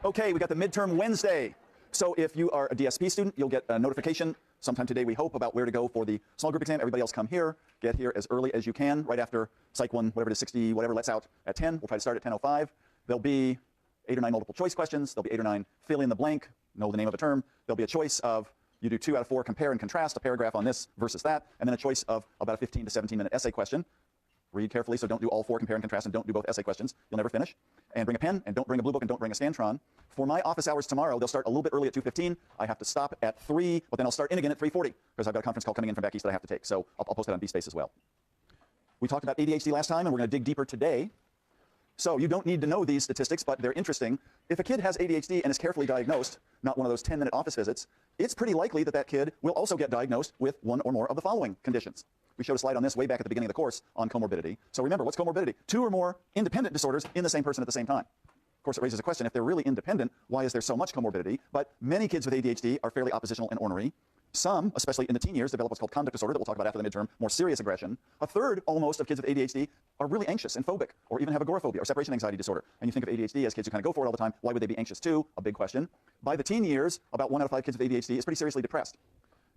Okay, we got the midterm Wednesday. So if you are a DSP student, you'll get a notification sometime today, we hope, about where to go for the small group exam. Everybody else come here. Get here as early as you can, right after Psych 1, whatever it is, 60, whatever lets out at 10. We'll try to start at 10:05. There'll be 8 or 9 multiple choice questions. There'll be 8 or 9 fill in the blank, know the name of a term. There'll be a choice of, you do 2 out of 4, compare and contrast a paragraph on this versus that, and then a choice of about a 15 to 17-minute essay question. Read carefully, so don't do all 4 compare and contrast, and don't do both essay questions. You'll never finish. And bring a pen, and don't bring a blue book, and don't bring a Scantron. For my office hours tomorrow, they'll start a little bit early at 2:15. I have to stop at 3, but then I'll start in again at 3:40, because I've got a conference call coming in from back east that I have to take. So I'll post that on BSpace as well. We talked about ADHD last time, and we're going to dig deeper today. So you don't need to know these statistics, but they're interesting. If a kid has ADHD and is carefully diagnosed, not one of those 10-minute office visits, it's pretty likely that that kid will also get diagnosed with one or more of the following conditions. We showed a slide on this way back at the beginning of the course on comorbidity. So remember, what's comorbidity? 2 or more independent disorders in the same person at the same time. Of course, it raises a question, if they're really independent, why is there so much comorbidity? But many kids with ADHD are fairly oppositional and ornery. Some, especially in the teen years, develop what's called conduct disorder that we'll talk about after the midterm, more serious aggression. A third, almost, of kids with ADHD are really anxious and phobic, or even have agoraphobia, or separation anxiety disorder. And you think of ADHD as kids who kind of go for it all the time. Why would they be anxious too? A big question. By the teen years, about 1 out of 5 kids with ADHD is pretty seriously depressed.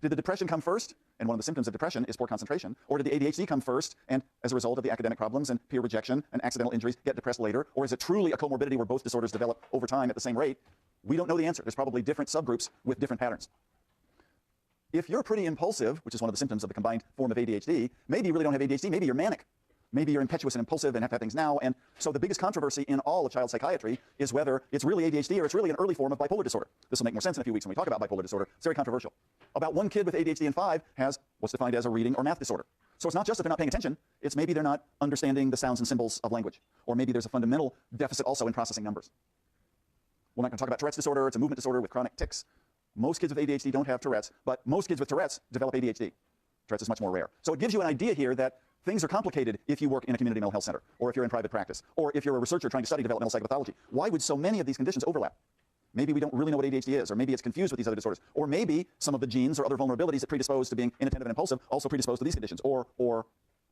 Did the depression come first? And one of the symptoms of depression is poor concentration. Or did the ADHD come first, and as a result of the academic problems and peer rejection and accidental injuries, get depressed later? Or is it truly a comorbidity where both disorders develop over time at the same rate? We don't know the answer. There's probably different subgroups with different patterns. If you're pretty impulsive, which is one of the symptoms of the combined form of ADHD, maybe you really don't have ADHD, maybe you're manic. Maybe you're impetuous and impulsive and have to have things now. And so the biggest controversy in all of child psychiatry is whether it's really ADHD or it's really an early form of bipolar disorder. This will make more sense in a few weeks when we talk about bipolar disorder. It's very controversial. About 1 kid with ADHD in 5 has what's defined as a reading or math disorder. So it's not just that they're not paying attention, it's maybe they're not understanding the sounds and symbols of language. Or maybe there's a fundamental deficit also in processing numbers. We're not going to talk about Tourette's disorder. It's a movement disorder with chronic tics. Most kids with ADHD don't have Tourette's, but most kids with Tourette's develop ADHD. Tourette's is much more rare. So it gives you an idea here that things are complicated if you work in a community mental health center, or if you're in private practice, or if you're a researcher trying to study developmental psychopathology. Why would so many of these conditions overlap? Maybe we don't really know what ADHD is, or maybe it's confused with these other disorders, or maybe some of the genes or other vulnerabilities that predispose to being inattentive and impulsive also predispose to these conditions, or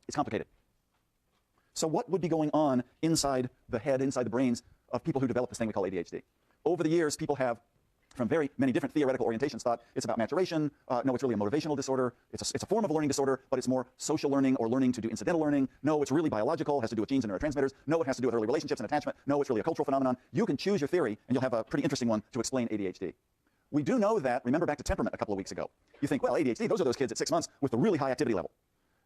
it's complicated. So what would be going on inside the head, inside the brains of people who develop this thing we call ADHD? Over the years, people have, from very many different theoretical orientations, thought it's about maturation. No, it's really a motivational disorder. It's a form of learning disorder, but it's more social learning or learning to do incidental learning. No, it's really biological, has to do with genes and neurotransmitters. No, it has to do with early relationships and attachment. No, it's really a cultural phenomenon. You can choose your theory, and you'll have a pretty interesting one to explain ADHD. We do know that, remember back to temperament a couple of weeks ago. You think, well, ADHD, those are those kids at 6 months with a really high activity level.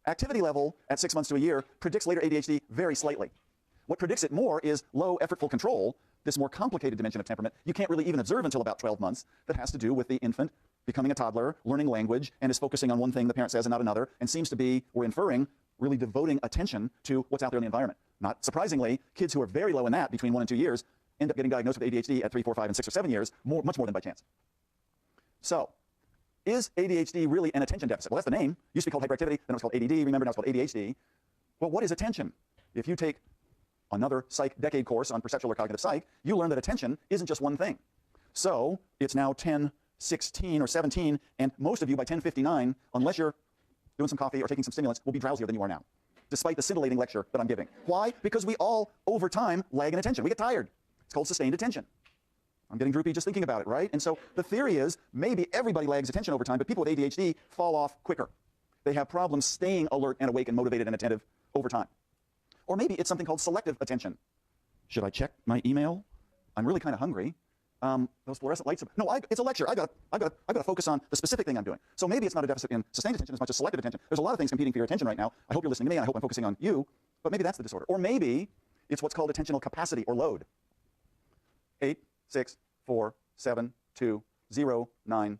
Activity level at 6 months to a year predicts later ADHD very slightly. What predicts it more is low effortful control, this more complicated dimension of temperament you can't really even observe until about 12 months, that has to do with the infant becoming a toddler, learning language, and is focusing on one thing the parent says and not another, and seems to be, we're inferring, really devoting attention to what's out there in the environment. Not surprisingly, kids who are very low in that, between 1 and 2 years, end up getting diagnosed with ADHD at 3, 4, 5, and 6 or 7 years, much more than by chance. So, is ADHD really an attention deficit? Well, that's the name. It used to be called hyperactivity, then it was called ADD, remember now it's called ADHD. Well, what is attention? If you take another psych decade course on perceptual or cognitive psych, you learn that attention isn't just one thing. So it's now 10:16 or 17, and most of you by 10:59, unless you're doing some coffee or taking some stimulants, will be drowsier than you are now, despite the scintillating lecture that I'm giving. Why? Because we all, over time, lag in attention. We get tired. It's called sustained attention. I'm getting droopy just thinking about it, right? And so the theory is maybe everybody lags attention over time, but people with ADHD fall off quicker. They have problems staying alert and awake and motivated and attentive over time. Or maybe it's something called selective attention. Should I check my email? I'm really kind of hungry. Those fluorescent lights. No, it's a lecture. I got to focus on the specific thing I'm doing. So maybe it's not a deficit in sustained attention as much as selective attention. There's a lot of things competing for your attention right now. I hope you're listening to me, and I hope I'm focusing on you. But maybe that's the disorder. Or maybe it's what's called attentional capacity or load. 8, 6, 4, 7, 2, 0, 9.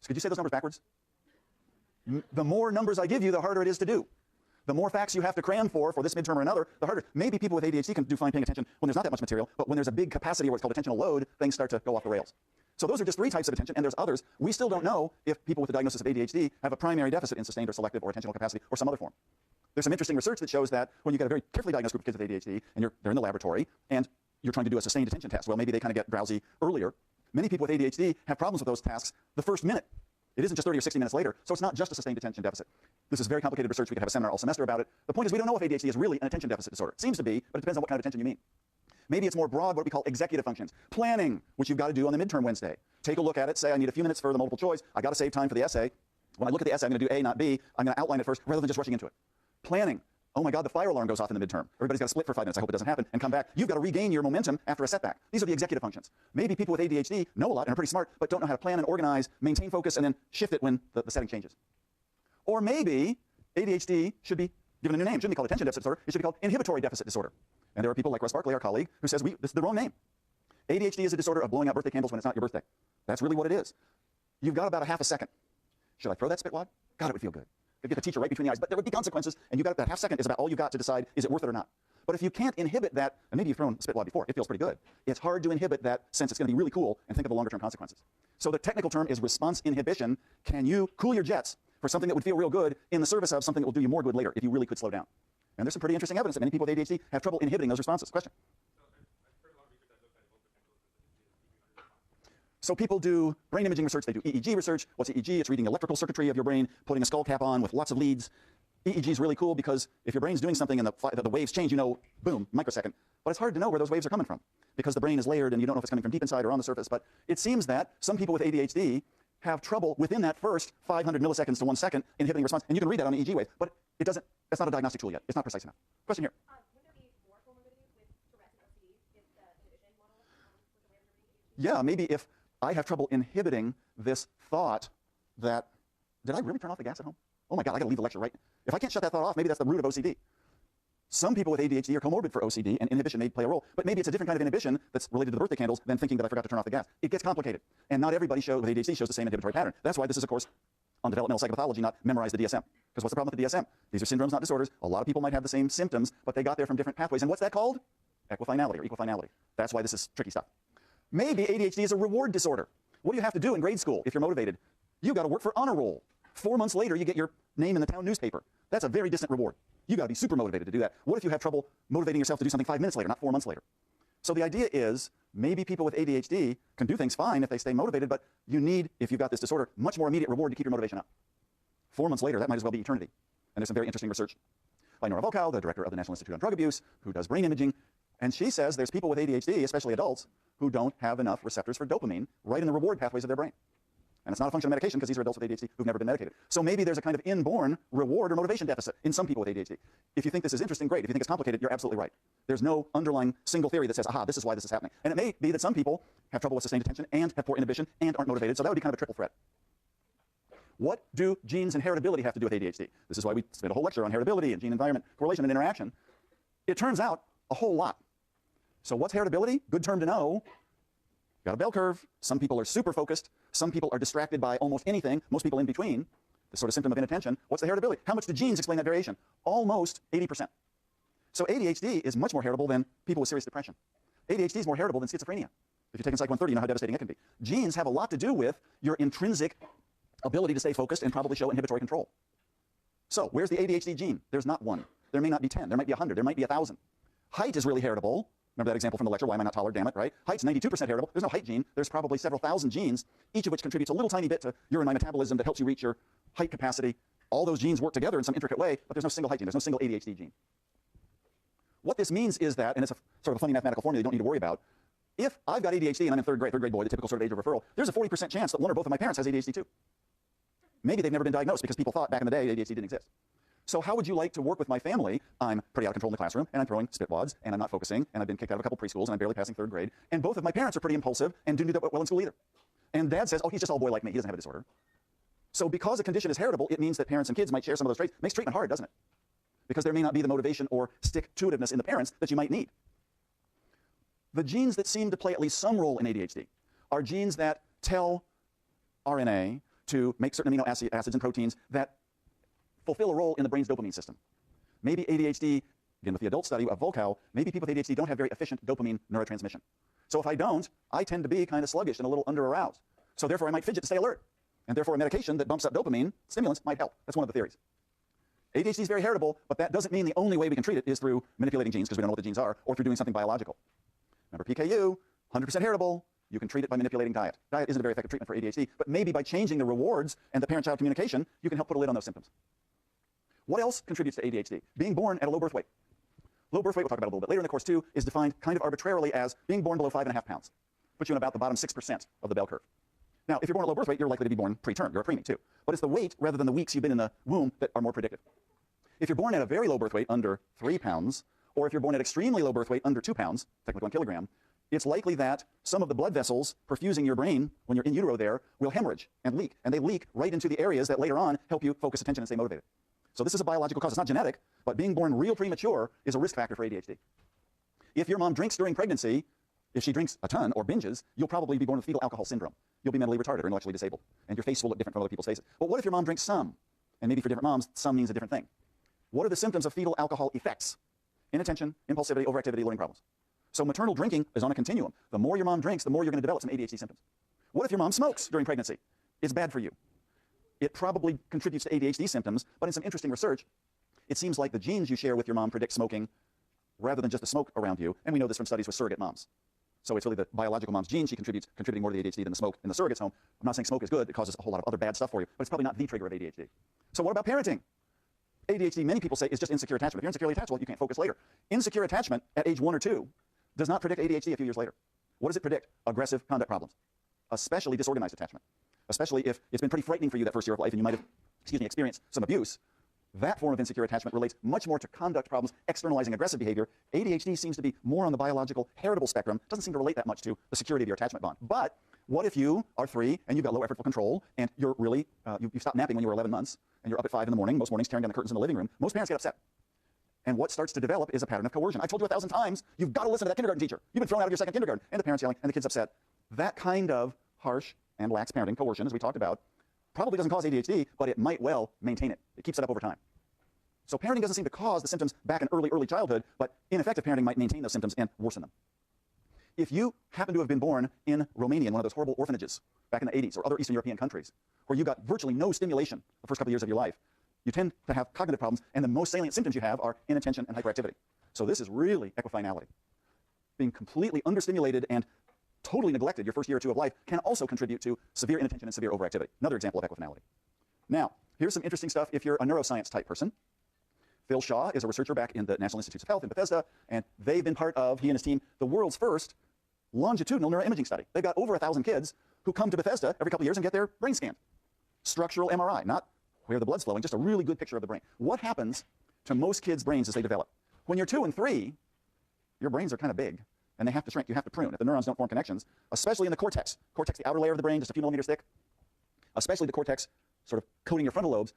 So could you say those numbers backwards? The more numbers I give you, the harder it is to do. The more facts you have to cram for this midterm or another, the harder. Maybe people with ADHD can do fine paying attention when there's not that much material, but when there's a big capacity or what's called attentional load, things start to go off the rails. So those are just 3 types of attention, and there's others. We still don't know if people with the diagnosis of ADHD have a primary deficit in sustained or selective or attentional capacity or some other form. There's some interesting research that shows that when you get a very carefully diagnosed group of kids with ADHD, and they're in the laboratory, and you're trying to do a sustained attention test, well, maybe they kind of get drowsy earlier. Many people with ADHD have problems with those tasks the first minute. It isn't just 30 or 60 minutes later, so it's not just a sustained attention deficit. This is very complicated research. We could have a seminar all semester about it. The point is we don't know if ADHD is really an attention deficit disorder. It seems to be, but it depends on what kind of attention you mean. Maybe it's more broad, what we call executive functions. Planning, which you've got to do on the midterm Wednesday. Take a look at it, say I need a few minutes for the multiple choice, I got to save time for the essay. When I look at the essay, I'm going to do A, not B. I'm going to outline it first rather than just rushing into it. Planning. Oh my God, the fire alarm goes off in the midterm. Everybody's got to split for 5 minutes. I hope it doesn't happen and come back. You've got to regain your momentum after a setback. These are the executive functions. Maybe people with ADHD know a lot and are pretty smart, but don't know how to plan and organize, maintain focus, and then shift it when the setting changes. Or maybe ADHD should be given a new name. It shouldn't be called attention deficit disorder. It should be called inhibitory deficit disorder. And there are people like Russ Barkley, our colleague, who says this is the wrong name. ADHD is a disorder of blowing out birthday candles when it's not your birthday. That's really what it is. You've got about a half a second. Should I throw that spitwad? God, it would feel good. It'd get the teacher right between the eyes, but there would be consequences, and you've got that half second is about all you've got to decide, is it worth it or not? But if you can't inhibit that, and maybe you've thrown spitwad before, it feels pretty good. It's hard to inhibit that sense it's going to be really cool and think of the longer term consequences. So the technical term is response inhibition. Can you cool your jets for something that would feel real good in the service of something that will do you more good later if you really could slow down? And there's some pretty interesting evidence that many people with ADHD have trouble inhibiting those responses. Question? So people do brain imaging research, they do EEG research. What's EEG? It's reading the electrical circuitry of your brain, putting a skull cap on with lots of leads. EEG is really cool because if your brain's doing something and the waves change, you know, boom, microsecond. But it's hard to know where those waves are coming from because the brain is layered and you don't know if it's coming from deep inside or on the surface. But it seems that some people with ADHD have trouble within that first 500 milliseconds to 1 second inhibiting response. And you can read that on the EEG wave, but it doesn't, that's not a diagnostic tool yet. It's not precise enough. Question here. Would there be more comorbidity with Tourette's and OCD if the inhibition model was the way of ADHD? Yeah, maybe if I have trouble inhibiting this thought that, did I really turn off the gas at home? Oh my God, I gotta leave the lecture, right? If I can't shut that thought off, maybe that's the root of OCD. Some people with ADHD are comorbid for OCD, and inhibition may play a role, but maybe it's a different kind of inhibition that's related to the birthday candles than thinking that I forgot to turn off the gas. It gets complicated, and not everybody with ADHD shows the same inhibitory pattern. That's why this is a course on developmental psychopathology, not memorize the DSM. Because what's the problem with the DSM? These are syndromes, not disorders. A lot of people might have the same symptoms, but they got there from different pathways. And what's that called? Equifinality or equifinality. That's why this is tricky stuff. Maybe ADHD is a reward disorder. What do you have to do in grade school if you're motivated? You've got to work for honor roll. 4 months later, you get your name in the town newspaper. That's a very distant reward. You've got to be super motivated to do that. What if you have trouble motivating yourself to do something 5 minutes later, not 4 months later? So the idea is maybe people with ADHD can do things fine if they stay motivated, but you need, if you've got this disorder, much more immediate reward to keep your motivation up. 4 months later, that might as well be eternity. And there's some very interesting research by Nora Volkow, the director of the National Institute on Drug Abuse, who does brain imaging. And she says there's people with ADHD, especially adults, who don't have enough receptors for dopamine right in the reward pathways of their brain. And it's not a function of medication because these are adults with ADHD who've never been medicated. So maybe there's a kind of inborn reward or motivation deficit in some people with ADHD. If you think this is interesting, great. If you think it's complicated, you're absolutely right. There's no underlying single theory that says, aha, this is why this is happening. And it may be that some people have trouble with sustained attention and have poor inhibition and aren't motivated. So that would be kind of a triple threat. What do genes and heritability have to do with ADHD? This is why we spent a whole lecture on heritability and gene-environment correlation and interaction. It turns out a whole lot. So what's heritability? Good term to know. Got a bell curve. Some people are super focused. Some people are distracted by almost anything. Most people in between. The sort of symptom of inattention. What's the heritability? How much do genes explain that variation? Almost 80%. So ADHD is much more heritable than people with serious depression. ADHD is more heritable than schizophrenia. If you're taking Psych 130, you know how devastating it can be. Genes have a lot to do with your intrinsic ability to stay focused and probably show inhibitory control. So where's the ADHD gene? There's not one. There may not be 10. There might be 100. There might be 1,000. Height is really heritable. Remember that example from the lecture, why am I not taller, damn it, right? Height's 92% heritable. There's no height gene. There's probably several thousand genes, each of which contributes a little tiny bit to your and my metabolism that helps you reach your height capacity. All those genes work together in some intricate way, but there's no single height gene. There's no single ADHD gene. What this means is that, and it's a sort of a funny mathematical formula you don't need to worry about, if I've got ADHD and I'm in third grade boy, the typical sort of age of referral, there's a 40% chance that one or both of my parents has ADHD too. Maybe they've never been diagnosed because people thought back in the day ADHD didn't exist. So how would you like to work with my family? I'm pretty out of control in the classroom, and I'm throwing spitwads, and I'm not focusing, and I've been kicked out of a couple preschools, and I'm barely passing third grade, and both of my parents are pretty impulsive and didn't do that well in school either. And dad says, oh, he's just all boy like me. He doesn't have a disorder. So because a condition is heritable, it means that parents and kids might share some of those traits. Makes treatment hard, doesn't it? Because there may not be the motivation or stick-to-itiveness in the parents that you might need. The genes that seem to play at least some role in ADHD are genes that tell RNA to make certain amino acids and proteins that fulfill a role in the brain's dopamine system. Maybe ADHD, again with the adult study of Volkow, maybe people with ADHD don't have very efficient dopamine neurotransmission. So if I don't, I tend to be kind of sluggish and a little under-aroused. So therefore I might fidget to stay alert. And therefore a medication that bumps up dopamine, stimulants, might help. That's one of the theories. ADHD is very heritable, but that doesn't mean the only way we can treat it is through manipulating genes, because we don't know what the genes are, or through doing something biological. Remember PKU, 100% heritable. You can treat it by manipulating diet. Diet isn't a very effective treatment for ADHD, but maybe by changing the rewards and the parent-child communication, you can help put a lid on those symptoms. What else contributes to ADHD? Being born at a low birth weight. Low birth weight, we'll talk about a little bit later in the course too, is defined kind of arbitrarily as being born below 5.5 pounds. Puts you in about the bottom 6% of the bell curve. Now, if you're born at low birth weight, you're likely to be born preterm. You're a preemie too. But it's the weight rather than the weeks you've been in the womb that are more predictive. If you're born at a very low birth weight, under 3 pounds, or if you're born at extremely low birth weight, under 2 pounds, technically 1 kilogram, it's likely that some of the blood vessels perfusing your brain when you're in utero there will hemorrhage and leak. And they leak right into the areas that later on help you focus attention and stay motivated. So this is a biological cause. It's not genetic, but being born real premature is a risk factor for ADHD. If your mom drinks during pregnancy, if she drinks a ton or binges, you'll probably be born with fetal alcohol syndrome. You'll be mentally retarded or intellectually disabled, and your face will look different from other people's faces. But what if your mom drinks some? And maybe for different moms, some means a different thing. What are the symptoms of fetal alcohol effects? Inattention, impulsivity, overactivity, learning problems. So maternal drinking is on a continuum. The more your mom drinks, the more you're going to develop some ADHD symptoms. What if your mom smokes during pregnancy? It's bad for you. It probably contributes to ADHD symptoms, but in some interesting research, it seems like the genes you share with your mom predict smoking rather than just the smoke around you. And we know this from studies with surrogate moms. So it's really the biological mom's gene. She contributing more to the ADHD than the smoke in the surrogate's home. I'm not saying smoke is good. It causes a whole lot of other bad stuff for you, but it's probably not the trigger of ADHD. So what about parenting? ADHD, many people say, is just insecure attachment. If you're insecurely attached, well, you can't focus later. Insecure attachment at age 1 or 2 does not predict ADHD a few years later. What does it predict? Aggressive conduct problems, especially disorganized attachment. Especially if it's been pretty frightening for you that first year of life and you might have, experienced some abuse. That form of insecure attachment relates much more to conduct problems, externalizing aggressive behavior. ADHD seems to be more on the biological heritable spectrum, doesn't seem to relate that much to the security of your attachment bond. But what if you are 3 and you've got low effortful control and you're really, you stopped napping when you were 11 months and you're up at 5 in the morning, most mornings tearing down the curtains in the living room? Most parents get upset. And what starts to develop is a pattern of coercion. I've told you 1,000 times, you've got to listen to that kindergarten teacher. You've been thrown out of your second kindergarten. And the parent's yelling and the kid's upset. That kind of harsh and lax parenting, coercion, as we talked about, probably doesn't cause ADHD, but it might well maintain it. It keeps it up over time. So parenting doesn't seem to cause the symptoms back in early childhood, but ineffective parenting might maintain those symptoms and worsen them. If you happen to have been born in Romania, in one of those horrible orphanages back in the 80s, or other Eastern European countries, where you got virtually no stimulation the first couple of years of your life, you tend to have cognitive problems, and the most salient symptoms you have are inattention and hyperactivity. So this is really equifinality. Being completely understimulated and totally neglected your first year or 2 of life can also contribute to severe inattention and severe overactivity. Another example of equifinality. Now, here's some interesting stuff if you're a neuroscience type person. Phil Shaw is a researcher back in the National Institutes of Health in Bethesda, and they've been part of, he and his team, the world's first longitudinal neuroimaging study. They've got over 1,000 kids who come to Bethesda every couple of years and get their brain scanned. Structural MRI, not where the blood's flowing, just a really good picture of the brain. What happens to most kids' brains as they develop? When you're 2 and 3, your brains are kind of big, and they have to shrink. You have to prune if the neurons don't form connections, especially in the cortex. Cortex, the outer layer of the brain, just a few millimeters thick, especially the cortex sort of coating your frontal lobes.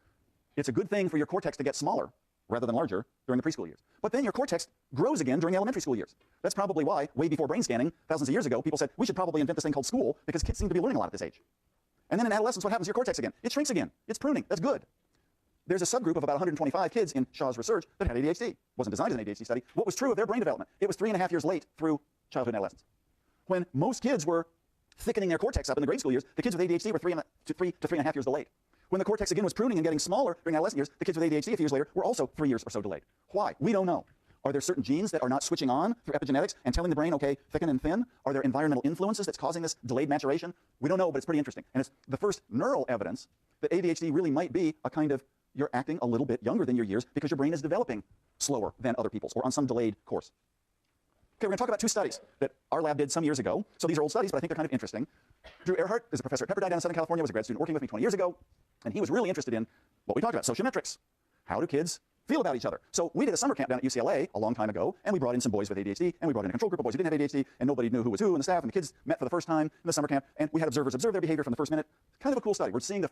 It's a good thing for your cortex to get smaller rather than larger during the preschool years. But then your cortex grows again during the elementary school years. That's probably why, way before brain scanning, thousands of years ago, people said, we should probably invent this thing called school because kids seem to be learning a lot at this age. And then in adolescence, what happens to your cortex again? It shrinks again. It's pruning. That's good. There's a subgroup of about 125 kids in Shaw's research that had ADHD. It wasn't designed as an ADHD study. What was true of their brain development? It was 3.5 years late through childhood and adolescence. When most kids were thickening their cortex up in the grade school years, the kids with ADHD were 3 to 3.5 years delayed. When the cortex again was pruning and getting smaller during adolescent years, the kids with ADHD a few years later were also 3 years or so delayed. Why? We don't know. Are there certain genes that are not switching on through epigenetics and telling the brain, okay, thicken and thin? Are there environmental influences that's causing this delayed maturation? We don't know, but it's pretty interesting. And it's the first neural evidence that ADHD really might be a kind of, you're acting a little bit younger than your years because your brain is developing slower than other people's or on some delayed course. Okay, we're going to talk about 2 studies that our lab did some years ago. So these are old studies, but I think they're kind of interesting. Drew Earhart is a professor at Pepperdine down in Southern California, was a grad student working with me 20 years ago, and he was really interested in what we talked about, sociometrics. How do kids feel about each other? So we did a summer camp down at UCLA a long time ago, and we brought in some boys with ADHD, and we brought in a control group of boys who didn't have ADHD, and nobody knew who was who in the staff, and the kids met for the first time in the summer camp, and we had observers observe their behavior from the first minute. Kind of a cool study. We're seeing the